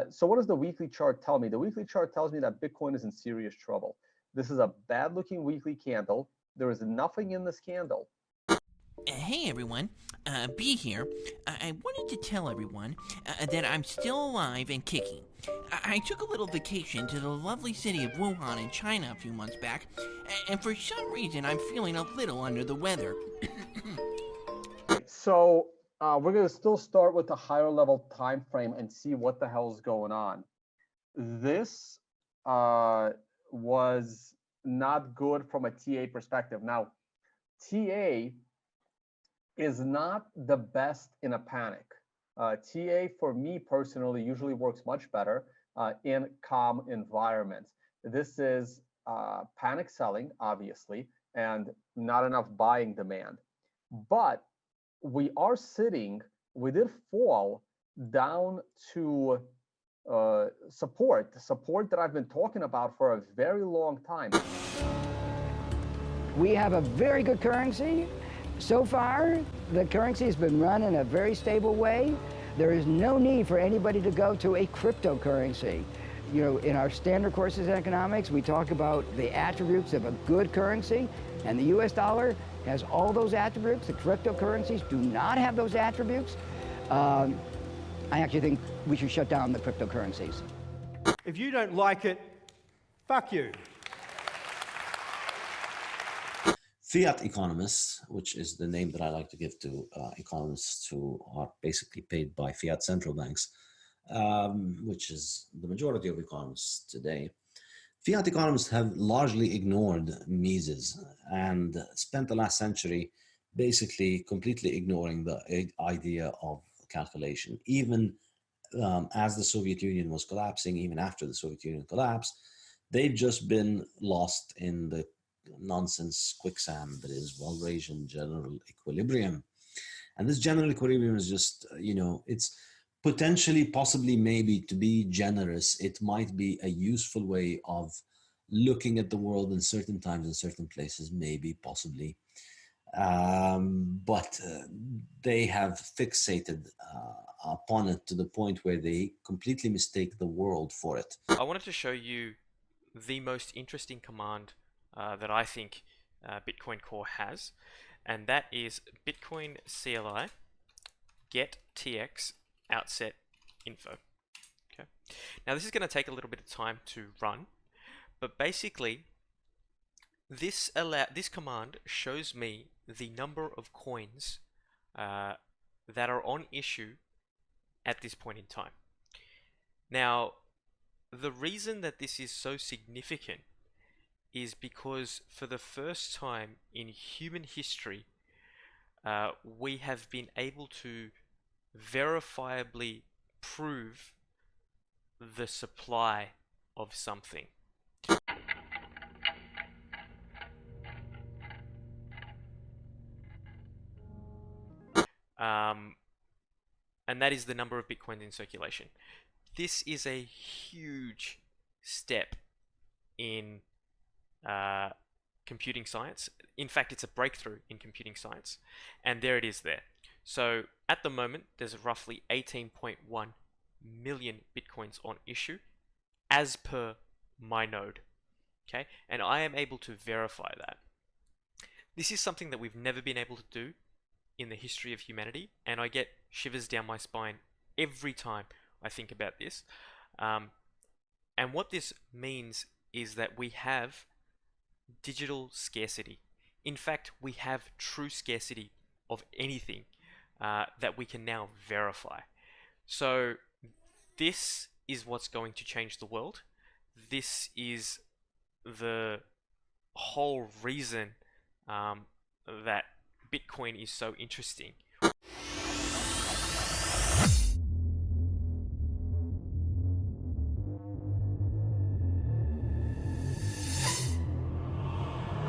So what does the weekly chart tell me? The weekly chart tells me that Bitcoin is in serious trouble. This is a bad looking weekly candle. There is nothing in this candle. Hey everyone, B here. I wanted to tell everyone that I'm still alive and kicking. I took a little vacation to the lovely city of Wuhan in China a few months back, and for some reason I'm feeling a little under the weather. So we're going to still start with the higher level time frame and see what the hell is going on. This was not good from a TA perspective. Now, TA is not the best in a panic. TA for me personally usually works much better in calm environments. This is panic selling, obviously, and not enough buying demand. But we did fall down to support that I've been talking about for a very long time. We have a very good currency. So far, the currency has been run in a very stable way. There is no need for anybody to go to a cryptocurrency. You know, in our standard courses in economics, we talk about the attributes of a good currency, and the US dollar has all those attributes. The cryptocurrencies do not have those attributes. I actually think we should shut down the cryptocurrencies. If you don't like it, fuck you. Fiat economists, which is the name that I like to give to economists who are basically paid by fiat central banks, which is the majority of economists today. Fiat economists have largely ignored Mises and spent the last century basically completely ignoring the idea of calculation. Even as the Soviet Union was collapsing, even after the Soviet Union collapsed, they've just been lost in the nonsense quicksand that is Walrasian general equilibrium. And this general equilibrium is just, you know, it's potentially, possibly, maybe, to be generous, it might be a useful way of looking at the world in certain times, in certain places, maybe, possibly. But they have fixated upon it to the point where they completely mistake the world for it. I wanted to show you the most interesting command that I think Bitcoin Core has, and that is Bitcoin CLI get TX outset info. Okay. Now this is going to take a little bit of time to run, but basically this command shows me the number of coins that are on issue at this point in time. Now, the reason that this is so significant is because for the first time in human history, we have been able to verifiably prove the supply of something. And that is the number of Bitcoins in circulation. This is a huge step in computing science. In fact, it's a breakthrough in computing science. And there it is there. So at the moment, there's roughly 18.1 million Bitcoins on issue as per my node. Okay, and I am able to verify that. This is something that we've never been able to do in the history of humanity, and I get shivers down my spine every time I think about this. And what this means is that we have digital scarcity. In fact, we have true scarcity of anything that we can now verify. So this is what's going to change the world. This is the whole reason that Bitcoin is so interesting.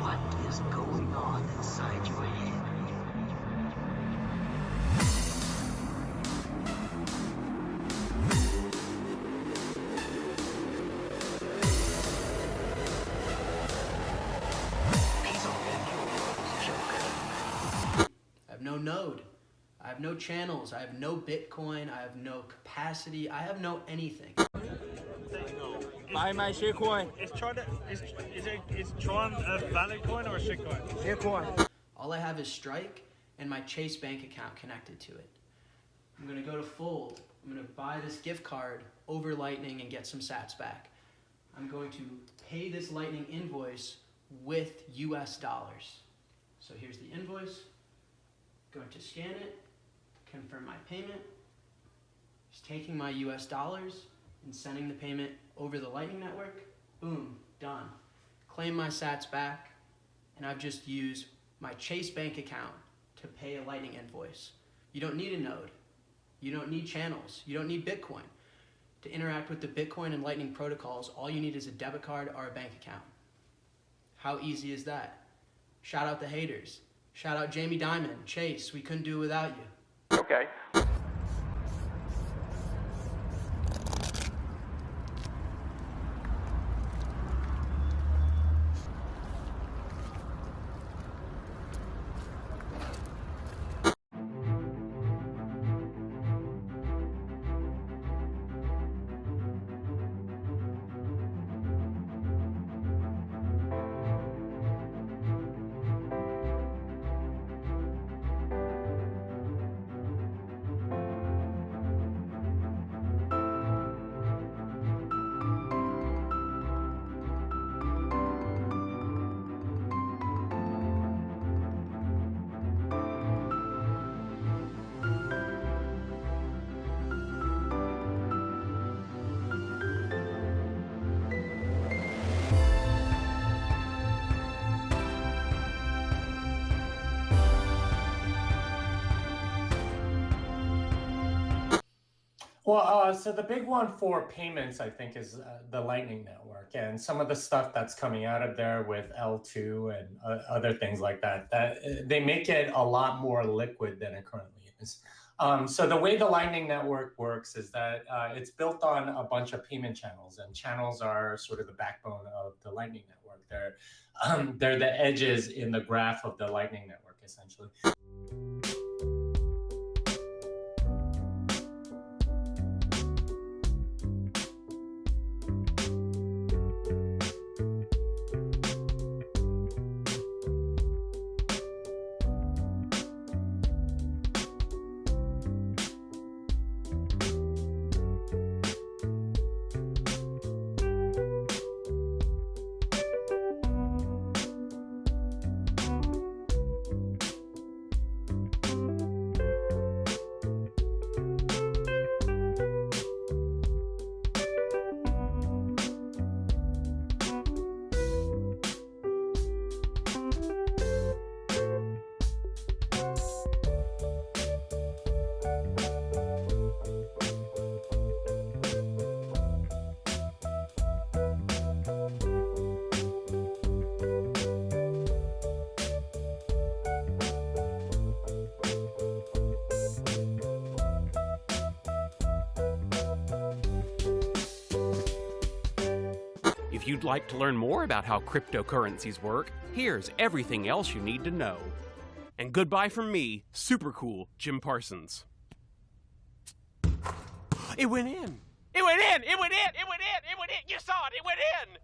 What is going on inside your head? I have no node. I have no channels. I have no Bitcoin. I have no capacity. I have no anything. Buy my shitcoin. Is Tron a valid coin or a shitcoin? Shitcoin. All I have is Strike and my Chase bank account connected to it. I'm gonna go to Fold. I'm gonna buy this gift card over Lightning and get some sats back. I'm going to pay this Lightning invoice with US dollars. So here's the invoice. Going to scan it, confirm my payment. Just taking my US dollars and sending the payment over the Lightning Network. Boom, done. Claim my sats back, and I've just used my Chase bank account to pay a Lightning invoice. You don't need a node. You don't need channels. You don't need Bitcoin. To interact with the Bitcoin and Lightning protocols, all you need is a debit card or a bank account. How easy is that? Shout out the haters. Shout out Jamie Dimon, Chase, we couldn't do it without you. Okay. Well, so the big one for payments, I think, is the Lightning Network and some of the stuff that's coming out of there with L2 and other things like that, that they make it a lot more liquid than it currently is. So the way the Lightning Network works is that it's built on a bunch of payment channels, and channels are sort of the backbone of the Lightning Network. They're the edges in the graph of the Lightning Network, essentially. If you'd like to learn more about how cryptocurrencies work, here's everything else you need to know. And goodbye from me, super cool Jim Parsons. It went in! It went in! It went in! It went in! It went in! You saw it! It went in!